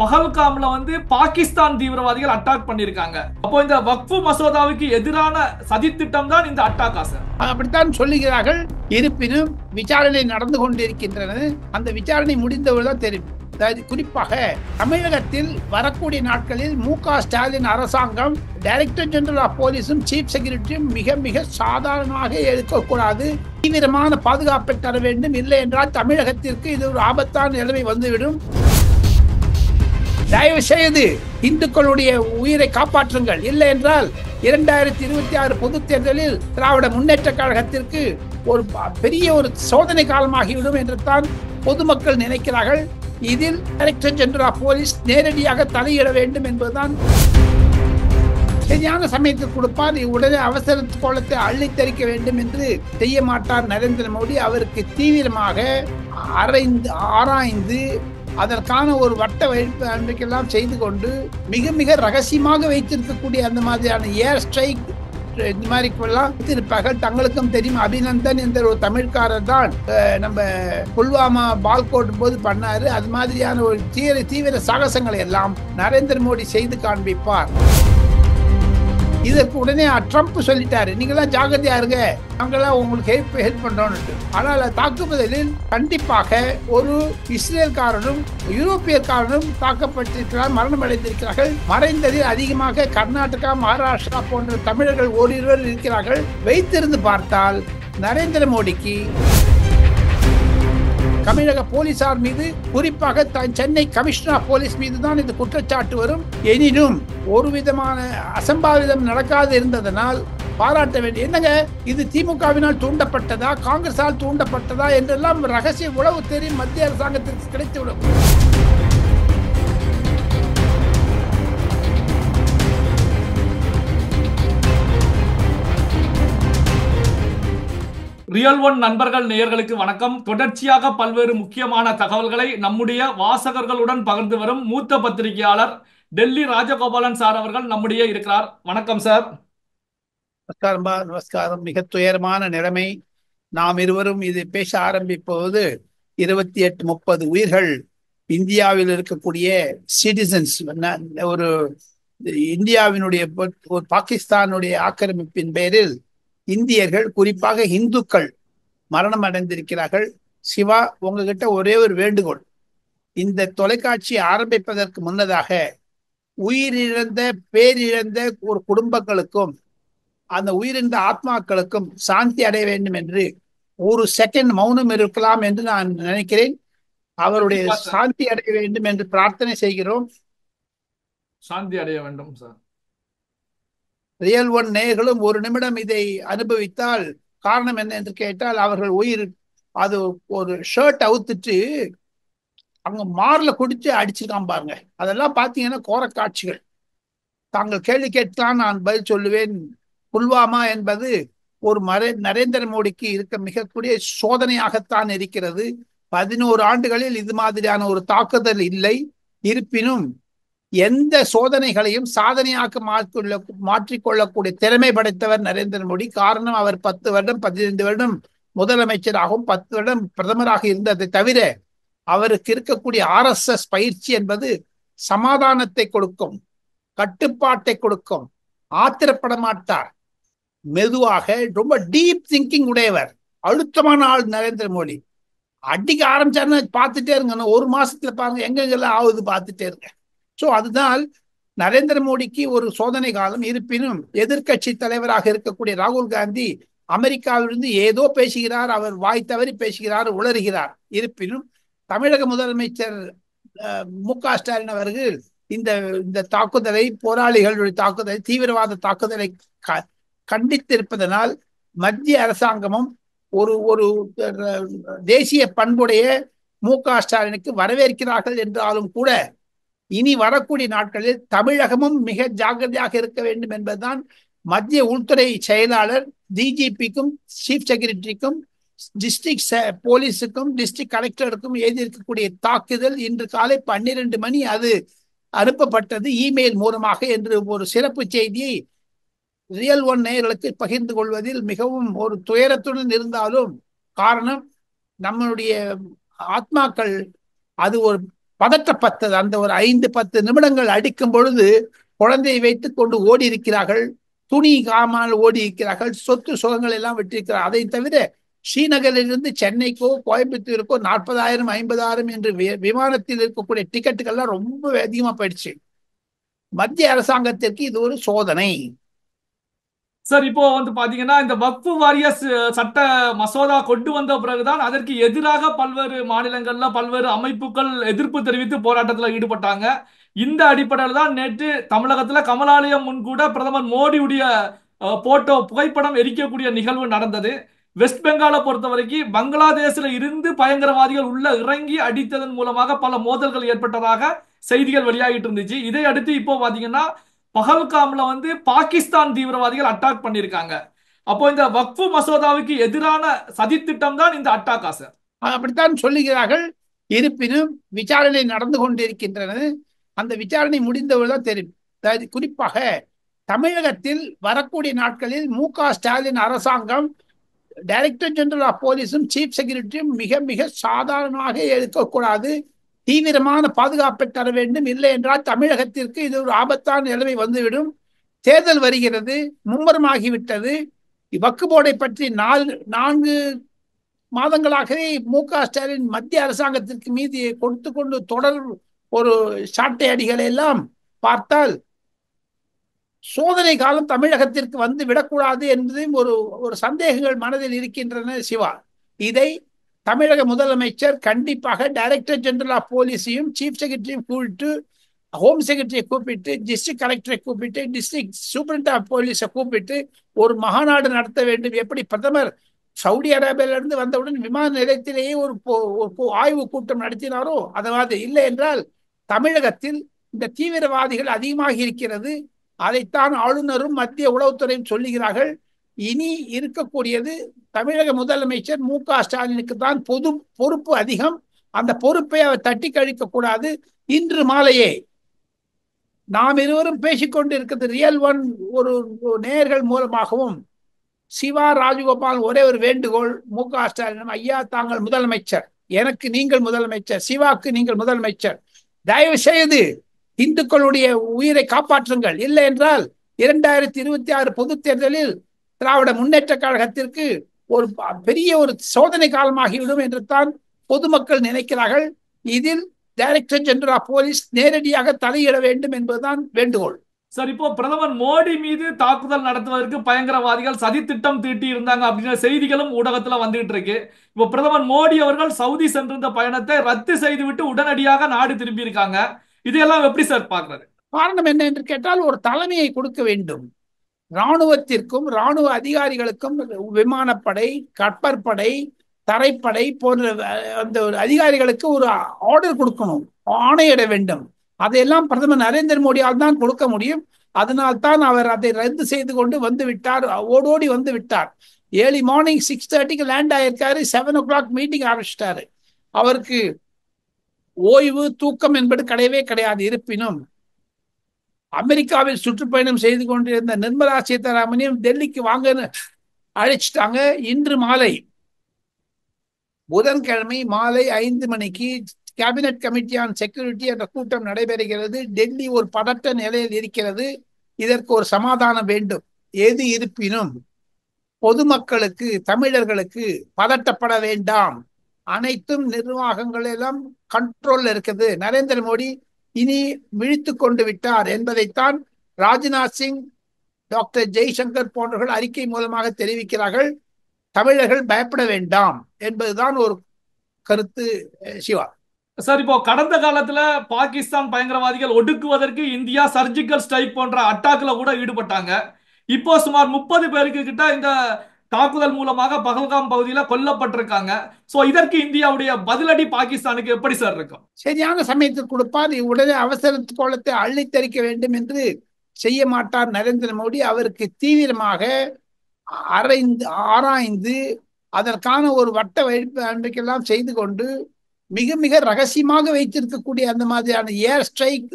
பஹல்காம்ல வந்து பாகிஸ்தான் தீவிரவாதிகள் அட்டாக் பண்ணிருக்காங்க. அப்போ இந்த வக்ஃபு மசோதாவுக்கு எதிரான சதித்திட்டம் தான் இந்த அட்டாக்கா சார்? அப்படித்தான் சொல்லுகிறார்கள். இருப்பினும் விசாரணை நடந்து கொண்டிருக்கின்றன. அந்த விசாரணை முடிந்தவர்தான் தெரியும். குறிப்பாக தமிழகத்தில் வரக்கூடிய நாட்களில் மு.க.ஸ்டாலின் அரசாங்கம் டைரக்டர் ஜெனரல் ஆஃப் போலீஸும் சீஃப் செக்ரட்டரியும் மிக மிக சாதாரணமாக எடுக்கக்கூடாது, தீவிரமான பாதுகாப்பை தர வேண்டும். இல்லை என்றால் தமிழகத்திற்கு இது ஒரு ஆபத்தான நிலைமை வந்துவிடும். தயவு செய்து இந்துக்களுடைய உயிரை காப்பாற்றுங்கள். இல்லை என்றால் 2026 பொதுத் தேர்தலில் திராவிட முன்னேற்ற கழகத்திற்கு ஒரு பெரிய ஒரு சோதனை காலமாகிவிடும் என்று தான் பொதுமக்கள் நினைக்கிறார்கள். இதில் டைரக்டர் ஜெனரல் ஆஃப் போலீஸ் நேரடியாக தலையிட வேண்டும் என்பதுதான். சரியான சமயத்தில் கொடுப்பார். உடனே அவசர கோலத்தை அள்ளித்தரிக்க வேண்டும் என்று செய்ய மாட்டார் நரேந்திர மோடி. அவருக்கு தீவிரமாக ஆராய்ந்து அதற்கான ஒரு வட்ட வைப்பு அன்றைக்கெல்லாம் செய்து கொண்டு மிக மிக ரகசியமாக வைத்திருக்கக்கூடிய அந்த மாதிரியான ஏர் ஸ்ட்ரைக் இந்த மாதிரி வைத்திருப்பார்கள். தங்களுக்கும் தெரியும், அபிநந்தன் என்ற ஒரு தமிழ்காரர் தான் நம்ம புல்வாமா பால்கோட் போது பண்ணாரு. அது மாதிரியான ஒரு தீவிர சாகசங்களை எல்லாம் நரேந்திர மோடி செய்து காண்பிப்பார். இதற்கு உடனே ட்ரம்ப் சொல்லிட்டாரு, நீங்களாம் ஜாகிரதையா இருங்க, நாங்களாம் உங்களுக்கு ஹெல்ப் பண்றோம்னு. ஆனால் தாக்குதலில் கண்டிப்பாக ஒரு இஸ்ரேல்காரனும் யூரோப்பியர்காரனும் தாக்கப்பட்டிருக்கிறார், மரணம் அடைந்திருக்கிறார்கள். மறைந்ததில் அதிகமாக கர்நாடகா, மகாராஷ்டிரா போன்ற தமிழர்கள் ஓரிருவர் இருக்கிறார்கள். வைத்திருந்து பார்த்தால் நரேந்திர மோடிக்கு தமிழக போலீசார் மீது, குறிப்பாக சென்னை கமிஷனர் ஆஃப் போலீஸ் மீது தான் இந்த குற்றச்சாட்டு வரும். எனினும் ஒரு விதமான அசம்பாவிதம் நடக்காது இருந்ததனால் பாராட்ட வேண்டிய. என்னங்க இது திமுகவினால் தூண்டப்பட்டதா, காங்கிரஸால் தூண்டப்பட்டதா என்றெல்லாம் ரகசிய உளவு தெரியும் மத்திய அரசாங்கத்திற்கு கிடைத்துவிடும். ரியல் ஒன் நண்பர்கள் நேயர்களுக்கு வணக்கம். தொடர்ச்சியாக பல்வேறு முக்கியமான தகவல்களை நம்முடைய வாசகர்களுடன் பகிர்ந்து வரும் மூத்த பத்திரிகையாளர் டெல்லி ராஜகோபாலன் சார் அவர்கள் நம்முடைய இருக்கிறார். வணக்கம் சார். நமஸ்காரம்பா, நமஸ்காரம். மிக துயரமான நிலைமை. நாம் இருவரும் இது பேச ஆரம்பிப்போது 28-30 உயிர்கள் இந்தியாவில் இருக்கக்கூடிய சிட்டிசன்ஸ், ஒரு இந்தியாவினுடைய ஒரு பாகிஸ்தானுடைய ஆக்கிரமிப்பின் பேரில் இந்தியர்கள், குறிப்பாக இந்துக்கள் மரணம் அடைந்திருக்கிறார்கள். சிவா, உங்ககிட்ட ஒரே ஒரு வேண்டுகோள். இந்த தொலைக்காட்சி ஆரம்பிப்பதற்கு முன்னதாக உயிரிழந்த பேரிழந்த ஒரு குடும்பங்களுக்கும் அந்த உயிரிழந்த ஆத்மாக்களுக்கும் சாந்தி அடைய வேண்டும் என்று ஒரு செகண்ட் மௌனம் இருக்கலாம் என்று நான் நினைக்கிறேன். அவருடைய சாந்தி அடைய வேண்டும் என்று பிரார்த்தனை செய்கிறோம். சாந்தி அடைய வேண்டும் சார். ரியல் ஒன் நேயர்களும் ஒரு நிமிடம் இதை அனுபவித்தால், காரணம் என்ன என்று கேட்டால், அவர்கள் உயிர் அது ஒரு ஷர்ட் அவுத்துட்டு அங்க மார்ல குடிச்சு அடிச்சிருக்கான் பாருங்க. அதெல்லாம் பாத்தீங்கன்னா கோர காட்சிகள். தாங்கள் கேள்வி கேட்கலாம், நான் பதில் சொல்லுவேன். புல்வாமா என்பது ஒரு நரேந்திர மோடிக்கு இருக்க மிகக்கூடிய சோதனையாகத்தான் இருக்கிறது. 11 ஆண்டுகளில் இது மாதிரியான ஒரு தாக்குதல் இல்லை. இருப்பினும் எந்த சோதனைகளையும் சாதனையாக்க மாற்றிக்கொள்ளக்கூடிய திறமை படைத்தவர் நரேந்திர மோடி. காரணம், அவர் 10 வருடம் 15 வருடம் முதலமைச்சராகவும் 10 வருடம் பிரதமராக இருந்ததை தவிர அவருக்கு இருக்கக்கூடிய RSS பயிற்சி என்பது சமாதானத்தை கொடுக்கும், கட்டுப்பாட்டை கொடுக்கும். ஆத்திரப்பட மாட்டார், மெதுவாக ரொம்ப டீப் திங்கிங் உடையவர், அழுத்தமான ஆள் நரேந்திர மோடி. அடிக்க ஆரம்பிச்சாருன்னா பார்த்துட்டே இருங்க, ஒரு மாசத்துல பாருங்க எங்கெங்கெல்லாம் ஆகுது பார்த்துட்டே இருங்க. சோ அதுதான் நரேந்திர மோடிக்கு ஒரு சோதனை காலம். இருப்பினும் எதிர்கட்சி தலைவராக இருக்கக்கூடிய ராகுல் காந்தி அமெரிக்காவிலிருந்து ஏதோ பேசுகிறார், அவர் வாய் தவறி பேசுகிறார், உளறுகிறார். இருப்பினும் தமிழக முதலமைச்சர் மு.க.ஸ்டாலின் அவர்கள் இந்த தாக்குதலை, போராளிகளுடைய தாக்குதலை, தீவிரவாத தாக்குதலை கண்டித்திருப்பதனால் மத்திய அரசாங்கமும் ஒரு தேசிய பண்புடைய மு.க.ஸ்டாலினுக்கு வரவேற்கிறார்கள் என்றாலும் கூட இனி வரக்கூடிய நாட்களில் தமிழகமும் மிக ஜாக்கிரதையாக இருக்க வேண்டும் என்பதுதான் மத்திய உள்துறை செயலாளர் டிஜிபிக்கும் சீஃப் செக்ரட்டரிக்கும் டிஸ்ட்ரிக்ட் போலீஸுக்கும் டிஸ்ட்ரிக்ட் கலெக்டருக்கும் எழுதியிருக்கக்கூடிய தாக்குதல். இன்று காலை 12 மணி அது அனுப்பப்பட்டது இமெயில் மூலமாக என்று ஒரு சிறப்பு செய்தியை ரியல் ஒன் நேயர்களுக்கு பகிர்ந்து கொள்வதில் மிகவும் ஒரு துயரத்துடன் இருந்தாலும், காரணம் நம்மளுடைய ஆத்மாக்கள் அது ஒரு பதற்றப்பட்டது. அந்த ஒரு 5-10 நிமிடங்கள் அடிக்கும் பொழுது குழந்தையை வைத்துக் கொண்டு ஓடி இருக்கிறார்கள், துணி காமால் ஓடி இருக்கிறார்கள், சொத்து சுகங்கள் எல்லாம் விட்டிருக்கிறார். அதை தவிர ஸ்ரீநகரிலிருந்து சென்னைக்கோ கோயம்புத்தூருக்கோ 40,000 50,000 என்று விமானத்தில் இருக்கக்கூடிய டிக்கெட்டுகள்லாம் ரொம்ப அதிகமா போயிடுச்சு. மத்திய அரசாங்கத்திற்கு இது ஒரு சோதனை. சார் இப்போ வந்து பாத்தீங்கன்னா இந்த வக்ஃபு வாரிய சட்ட மசோதா கொண்டு வந்த பிறகுதான் அதற்கு எதிராக பல்வேறு மாநிலங்கள்ல பல்வேறு அமைப்புகள் எதிர்ப்பு தெரிவித்து போராட்டத்தில் ஈடுபட்டாங்க. இந்த அடிப்படையில் தான் நேற்று தமிழகத்துல கமலாலயம் முன் கூட பிரதமர் மோடியுடைய போட்டோ புகைப்படம் எரிக்கக்கூடிய நிகழ்வு நடந்தது. வெஸ்ட் பெங்காலை பொறுத்த வரைக்கும் பங்களாதேஷ்ல இருந்து பயங்கரவாதிகள் உள்ள இறங்கி அடித்ததன் மூலமாக பல மோதல்கள் ஏற்பட்டதாக செய்திகள் வெளியாகிட்டு இருந்துச்சு. இதை அடுத்து இப்போ பாத்தீங்கன்னா பஹல்காம்ல வந்து பாகிஸ்தான் தீவிரவாதிகள் அட்டாக் பண்ணிருக்காங்க. அப்போ இந்த வக்ஃபு மசோதாவுக்கு எதிரான சதித்திட்டம் தான் இந்த அட்டாக்கா சார்? அப்படித்தான் சொல்லுகிறார்கள். இருப்பினும் விசாரணை நடந்து கொண்டிருக்கின்றன. அந்த விசாரணை முடிந்தவர்கள் தெரியும். குறிப்பாக தமிழகத்தில் வரக்கூடிய நாட்களில் மு.க.ஸ்டாலின் அரசாங்கம் டைரக்டர் ஜெனரல் ஆஃப் போலீஸும் சீஃப் செக்ரட்டரியும் மிக மிக சாதாரணமாக எடுக்கக்கூடாது, தீவிரமான பாதுகாப்பை தர வேண்டும். இல்லை என்றால் தமிழகத்திற்கு இது ஒரு ஆபத்தான நிலைமை வந்துவிடும். தேர்தல் வருகிறது, மும்முரமாகிவிட்டது. வக்ஃபு போர்டை பற்றி 4 மாதங்களாகவே மு.க.ஸ்டாலின் மத்திய அரசாங்கத்திற்கு மீது கொடுத்து கொண்டு தொடர் ஒரு சாட்டை அடிகளை எல்லாம் பார்த்தால் சோதனை காலம் தமிழகத்திற்கு வந்து விடக்கூடாது என்பதையும் ஒரு சந்தேகங்கள் மனதில் இருக்கின்றன. சிவா, இதை தமிழக முதலமைச்சர் கண்டிப்பாக டைரக்டர் ஜெனரல் ஆஃப் போலீஸையும் சீஃப் செக்ரட்டரியும் கூப்பிட்டு, ஹோம் செக்ரட்டரியை கூப்பிட்டு, டிஸ்ட்ரிக்ட் கலெக்டரை கூப்பிட்டு, டிஸ்ட்ரிக்ட் சூப்பரண்ட் ஆஃப் போலீஸை கூப்பிட்டு ஒரு மகாநாடு நடத்த வேண்டும். எப்படி பிரதமர் சவுதி அரேபியாவிலிருந்து வந்தவுடன் விமான நிலையத்திலேயே ஒரு ஆய்வு கூட்டம் நடத்தினாரோ அதாவது. இல்லை என்றால் தமிழகத்தில் இந்த தீவிரவாதிகள் அதிகமாக இருக்கிறது. அதைத்தான் ஆளுநரும் மத்திய உளவுத்துறையும் சொல்லுகிறார்கள். இனி இருக்கக்கூடியது தமிழக முதலமைச்சர் மு.க.ஸ்டாலினுக்கு தான் பொறுப்பு அதிகம். அந்த பொறுப்பை அவர் தட்டி கழிக்க கூடாது. இன்று மாலையே நாம் இருவரும் பேசிக்கொண்டு இருக்கிறது ரியல் ஒன் ஒரு நேயர்கள் மூலமாகவும் சிவா ராஜகோபால் ஒரே ஒரு வேண்டுகோள் மு.க.ஸ்டாலின், ஐயா தாங்கள் முதலமைச்சர், எனக்கு நீங்கள் முதலமைச்சர், சிவாக்கு நீங்கள் முதலமைச்சர், தயவு செய்து இந்துக்களுடைய உயிரை காப்பாற்றுங்கள். இல்லை என்றால் 2026 பொது தேர்தலில் திராவிட முன்னேற்ற கழகத்திற்கு ஒரு பெரிய ஒரு சோதனை காலமாகிவிடும் என்று தான் பொதுமக்கள் நினைக்கிறார்கள். இதில் டைரக்டர் ஜெனரல் ஆஃப் போலீஸ் நேரடியாக தலையிட வேண்டும் என்பதுதான் வேண்டுகோள். சார், இப்போ பிரதமர் மோடி மீது தாக்குதல் நடத்துவதற்கு பயங்கரவாதிகள் சதி திட்டம் தீட்டி இருந்தாங்க அப்படிங்கிற செய்திகளும் ஊடகத்துல வந்துகிட்டு இருக்கு. இப்போ பிரதமர் மோடி அவர்கள் சவுதி சென்றிருந்த பயணத்தை ரத்து செய்துவிட்டு உடனடியாக நாடு திரும்பி இருக்காங்க. இதெல்லாம் எப்படி சார் பாக்குறது? காரணம் என்ன என்று கேட்டால் ஒரு தலைமையை கொடுக்க வேண்டும். இராணுவத்திற்கும் இராணுவ அதிகாரிகளுக்கும் விமானப்படை, கப்பற்படை, தரைப்படை போன்ற அந்த அதிகாரிகளுக்கு ஒரு ஆர்டர் கொடுக்கணும், ஆணையிட வேண்டும். அதையெல்லாம் பிரதமர் நரேந்திர மோடியால் தான் கொடுக்க முடியும். அதனால் தான் அவர் அதை ரத்து செய்து கொண்டு வந்து விட்டார், ஓடோடி வந்து விட்டார். ஏர்லி மார்னிங் 6:30க்கு லேண்ட் ஆயிருக்காரு, 7 o'clock மீட்டிங் ஆரம்பிச்சிட்டாரு. அவருக்கு ஓய்வு தூக்கம் என்பது கிடையவே கிடையாது. இருப்பினும் அமெரிக்காவில் சுற்றுப்பயணம் செய்து கொண்டிருந்த நிர்மலா சீதாராமனையும் டெல்லிக்கு வாங்கன்னு அழைச்சிட்டாங்க. இன்று மாலை புதன்கிழமை மாலை 5 மணிக்கு கேபினட் கமிட்டி ஆன் செக்யூரிட்டி என்ற கூட்டம் நடைபெறுகிறது. டெல்லி ஒரு பதட்ட நிலையில் இருக்கிறது. இதற்கு ஒரு சமாதானம் வேண்டும். எது இருப்பினும் பொதுமக்களுக்கு, தமிழர்களுக்கு பதட்டப்பட வேண்டாம். அனைத்தும் நிர்வாகங்கள் எல்லாம் கண்ட்ரோல்ல இருக்குது. நரேந்திர மோடி இனி விழித்து கொண்டு விட்டார் என்பதைத்தான் ராஜ்நாத் சிங், டாக்டர் ஜெய்சங்கர் போன்றவர்கள் அறிக்கை மூலமாக தெரிவிக்கிறார்கள். தமிழர்கள் பயப்பட வேண்டாம் என்பதுதான் ஒரு கருத்து. சிவா சார், இப்போ கடந்த காலத்துல பாகிஸ்தான் பயங்கரவாதிகள் ஒடுக்குவதற்கு இந்தியா சர்ஜிக்கல் ஸ்ட்ரைக் போன்ற அட்டாக்ல கூட ஈடுபட்டாங்க. இப்போ சுமார் 30 பேருக்கு கிட்ட இந்த தாக்குதல் மூலமாக பகல்காம் பகுதியில் கொல்லப்பட்டிருக்காங்க. சோ இதற்கு இந்தியாவுடைய பதிலடி பாகிஸ்தானுக்கு எப்படி சார் இருக்கும்? சரியான சமயத்தில் கொடுப்பார். உடனே அவசர கோலத்தை அள்ளித்தரிக்க வேண்டும் என்று செய்ய மாட்டார் நரேந்திர மோடி. அவருக்கு தீவிரமாக ஆராய்ந்து அதற்கான ஒரு வட்ட வைப்பு அன்றைக்கெல்லாம் செய்து கொண்டு மிக மிக ரகசியமாக வைத்திருக்கக்கூடிய அந்த மாதிரியான ஏர் ஸ்ட்ரைக்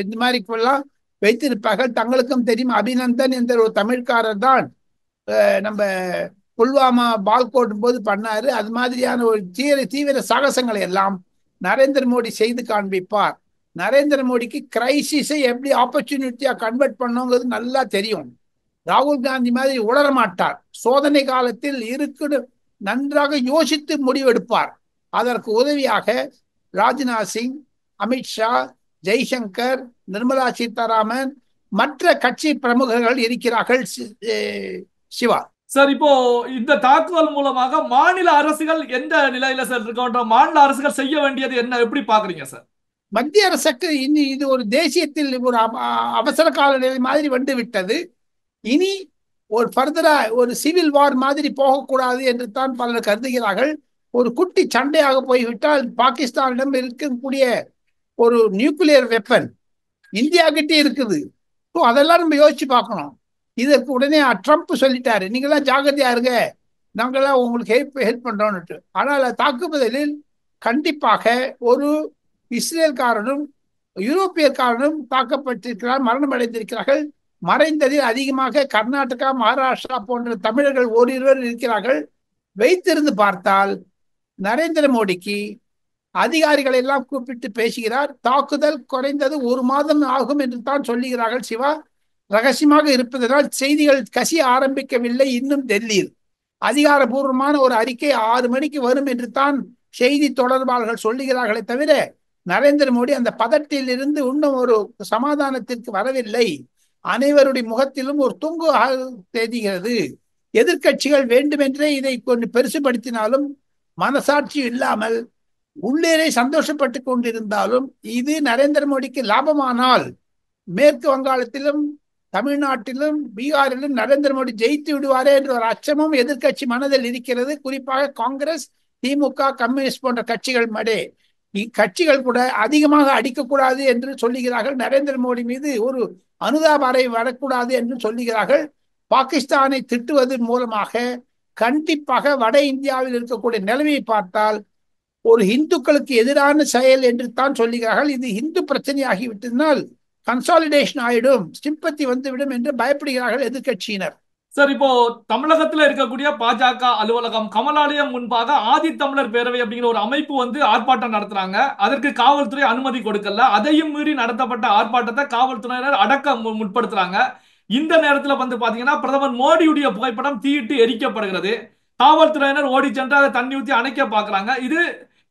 இந்த மாதிரி எல்லாம் வைத்திருப்பார்கள். தங்களுக்கும் தெரியும், அபிநந்தன் என்ற ஒரு தமிழ்காரர் தான் நம்ம புல்வாமா பால்கோட் போது பண்ணாரு. அது மாதிரியான ஒரு தீவிர சாகசங்களை எல்லாம் நரேந்திர மோடி செய்து காண்பிப்பார். நரேந்திர மோடிக்கு கிரைசிஸை எப்படி ஆப்பர்ச்சுனிட்டியா கன்வெர்ட் பண்ணுங்கிறது நல்லா தெரியும். ராகுல் காந்தி மாதிரி உளர மாட்டார். சோதனை காலத்தில் இருக்கு நன்றாக யோசித்து முடிவெடுப்பார். அதற்கு உதவியாக ராஜ்நாத் சிங், அமித்ஷா, ஜெய்சங்கர், நிர்மலா சீதாராமன், மற்ற கட்சி பிரமுகர்கள் இருக்கிறார்கள். சிவா சார், இப்போ இந்த தாக்குதல் மூலமாக மாநில அரசுகள் எந்த நிலையில சார் இருக்கின்ற மாநில அரசுகள் செய்ய வேண்டியது என்ன, எப்படி பாக்குறீங்க சார்? மத்திய அரசுக்கு இனி இது ஒரு தேசியத்தில் ஒரு அவசர கால நிலை மாதிரி வந்து விட்டது. இனி ஒரு ஃபர்தரா ஒரு சிவில் வார் மாதிரி போகக்கூடாது என்று தான் பலர் கருதுகிறார்கள். ஒரு குட்டி சண்டையாக போய்விட்டால் பாகிஸ்தானிடம் இருக்கக்கூடிய ஒரு நியூக்ளியர் வெப்பன் இந்தியா கிட்டே இருக்குது. அதெல்லாம் நம்ம யோசிச்சு பார்க்கணும். இதற்கு உடனே ட்ரம்ப் சொல்லிட்டாரு, நீங்களாம் ஜாகிரதையா இருங்க, நாங்களாம் உங்களுக்கு ஹெல்ப் பண்றோம்னுட்டு. ஆனால் தாக்குதலில் கண்டிப்பாக ஒரு இஸ்ரேல்காரனும் யூரோப்பியர்காரனும் தாக்கப்பட்டிருக்கிறார், மரணம் அடைந்திருக்கிறார்கள். மறைந்ததில் அதிகமாக கர்நாடகா, மகாராஷ்டிரா போன்ற தமிழர்கள் ஓரிருவர் இருக்கிறார்கள். வைத்திருந்து பார்த்தால் நரேந்திர மோடிக்கு அதிகாரிகளை எல்லாம் கூப்பிட்டு பேசுகிறார். தாக்குதல் குறைந்தது 1 மாதம் ஆகும் என்று தான் சொல்லுகிறார்கள். சிவா, ரகசியமாக இருப்பதனால் செய்திகள் கசிய ஆரம்பிக்கவில்லை இன்னும் டெல்லியில். அதிகாரபூர்வமான ஒரு அறிக்கை 6 மணிக்கு வரும் என்று தான் செய்தி தொடர்பாளர்கள் சொல்லுகிறார்களே தவிர நரேந்திர மோடி அந்த பதட்டில் இருந்து இன்னும் ஒரு சமாதானத்திற்கு வரவில்லை. அனைவருடைய முகத்திலும் ஒரு தொங்கு தெரிகிறது. எதிர்கட்சிகள் வேண்டுமென்றே இதை கொஞ்சம் பெருசுபடுத்தினாலும் மனசாட்சி இல்லாமல் உள்ளேரே சந்தோஷப்பட்டு கொண்டிருந்தாலும் இது நரேந்திர மோடிக்கு லாபமானால் மேற்கு வங்காளத்திலும் தமிழ்நாட்டிலும் பீகாரிலும் நரேந்திர மோடி ஜெயித்து விடுவாரே என்ற ஒரு அச்சமும் எதிர்கட்சி மனதில் இருக்கிறது. குறிப்பாக காங்கிரஸ், திமுக, கம்யூனிஸ்ட் போன்ற கட்சிகள் மடே இக்கட்சிகள் கூட அதிகமாக அடிக்கக்கூடாது என்று சொல்லுகிறார்கள். நரேந்திர மோடி மீது ஒரு அனுதாப அறை வரக்கூடாது என்று சொல்லுகிறார்கள். பாகிஸ்தானை திட்டுவதன் மூலமாக கண்டிப்பாக வட இந்தியாவில் இருக்கக்கூடிய நிலைமையை பார்த்தால் ஒரு இந்துக்களுக்கு எதிரான செயல் என்று தான் சொல்லுகிறார்கள். இது இந்து பிரச்சனையாகிவிட்டதனால் கன்சாலிடேஷன் ஆயிடும், சிம்பத்தி வந்துவிடும் என்று பயப்படுகிறார்கள் எதிர்கட்சியினர். சார், இப்போ தமிழகத்தில் இருக்கக்கூடிய பாஜக அலுவலகம் கமலாலயம் முன்பாக ஆதித்தமிழர் பேரவை அப்படிங்கிற ஒரு அமைப்பு வந்து ஆர்ப்பாட்டம் நடத்துறாங்க. அதற்கு காவல்துறை அனுமதி கொடுக்கல. அதையும் மீறி நடத்தப்பட்ட ஆர்ப்பாட்டத்தை காவல்துறையினர் அடக்க முற்படுத்துறாங்க. இந்த நேரத்தில் வந்து பாத்தீங்கன்னா பிரதமர் மோடியுடைய புகைப்படம் தீயிட்டு எரிக்கப்படுகிறது. காவல்துறையினர் ஓடி சென்று அதை தண்ணி ஊற்றி அணைக்க பாக்குறாங்க. இது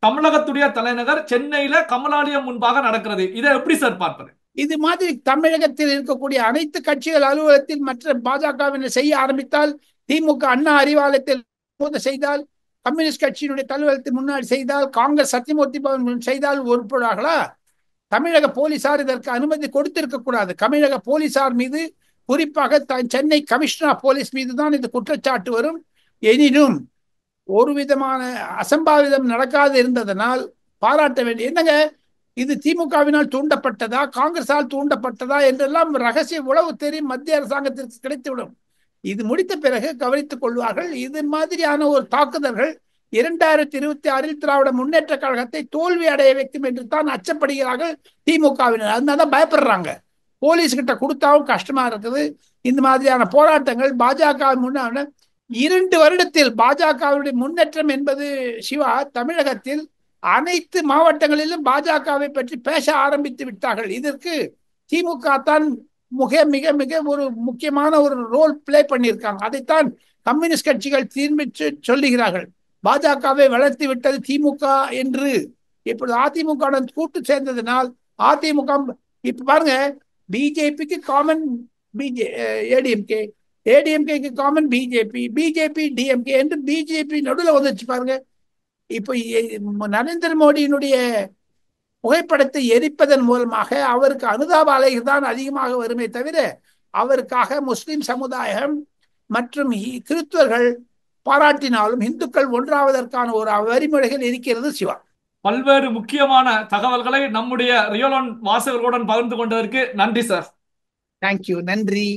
தமிழகத்துடைய தலைநகர் சென்னையில கமலாலயம் முன்பாக நடக்கிறது. இதை எப்படி சார் பார்ப்பது? இது மாதிரி தமிழகத்தில் இருக்கக்கூடிய அனைத்து கட்சிகள் அலுவலகத்தில் மற்ற பாஜகவினர் செய்ய ஆரம்பித்தால், திமுக அண்ணா அறிவாலயத்தில் செய்தால், கம்யூனிஸ்ட் கட்சியினுடைய தலைவரத்தில் முன்னாடி செய்தால், காங்கிரஸ் சத்தியமூர்த்தி பவன் செய்தால் உருப்படார்களா? தமிழக போலீசார் இதற்கு அனுமதி கொடுத்திருக்க கூடாது. தமிழக போலீசார் மீது, குறிப்பாக சென்னை கமிஷனர் போலீஸ் மீது தான் இந்த குற்றச்சாட்டு வரும். எனினும் ஒரு விதமான அசம்பாவிதம் நடக்காது இருந்ததனால் பாராட்ட வேண்டிய. என்னங்க இது திமுகவினால் தூண்டப்பட்டதா, காங்கிரஸால் தூண்டப்பட்டதா என்றெல்லாம் ரகசிய உளவு தெரியும் மத்திய அரசாங்கத்திற்கு கிடைத்துவிடும். இது முடித்த பிறகு கவனித்துக் கொள்வார்கள். இது மாதிரியான ஒரு தாக்குதல்கள் 2026 திராவிட முன்னேற்ற கழகத்தை தோல்வி அடைய வைக்கும் என்று தான் அச்சப்படுகிறார்கள் திமுகவினர். அதனால பயப்படுறாங்க. போலீஸ் கிட்ட கொடுத்தாவும் கஷ்டமா இருக்குது. இந்த மாதிரியான போராட்டங்கள் பாஜக முன்னாடி 2 வருடத்தில் பாஜகவுடைய முன்னேற்றம் என்பது சிவா, தமிழகத்தில் அனைத்து மாவட்டங்களிலும் பாஜகவை பற்றி பேச ஆரம்பித்து விட்டார்கள். இதற்கு திமுக தான் மிக மிக மிக ஒரு முக்கியமான ஒரு ரோல் பிளே பண்ணியிருக்காங்க. அதைத்தான் கம்யூனிஸ்ட் கட்சிகள் திரும்பி சொல்லுகிறார்கள். பாஜகவை வளர்த்து விட்டது திமுக என்று. இப்படி அதிமுக கூட்டு சேர்ந்ததனால் அதிமுக இப்ப பாருங்க, பிஜேபிக்கு காமன் ஏடிஎம்கே, ஏடிஎம்கேக்கு காமன் பிஜேபி, பிஜேபி டிஎம்கே என்று பிஜேபி நடுவில் வந்துச்சு பாருங்க. இப்போ நரேந்திர மோடியினுடைய புகைப்படத்தை எரிப்பதன் மூலமாக அவருக்கு அனுதாப அலைகள் தான் அதிகமாக வருமே தவிர அவருக்காக முஸ்லிம் சமுதாயம் மற்றும் கிறிஸ்தவர்கள் பாராட்டினாலும் இந்துக்கள் ஒன்றாவதற்கான ஒரு வழிமுறைகள் இருக்கிறது. சிவா, பல்வேறு முக்கியமான தகவல்களை நம்முடைய ரியல் ஒன் வாசகர்களுடன் பகிர்ந்து கொண்டதற்கு நன்றி சார். தேங்க்யூ, நன்றி.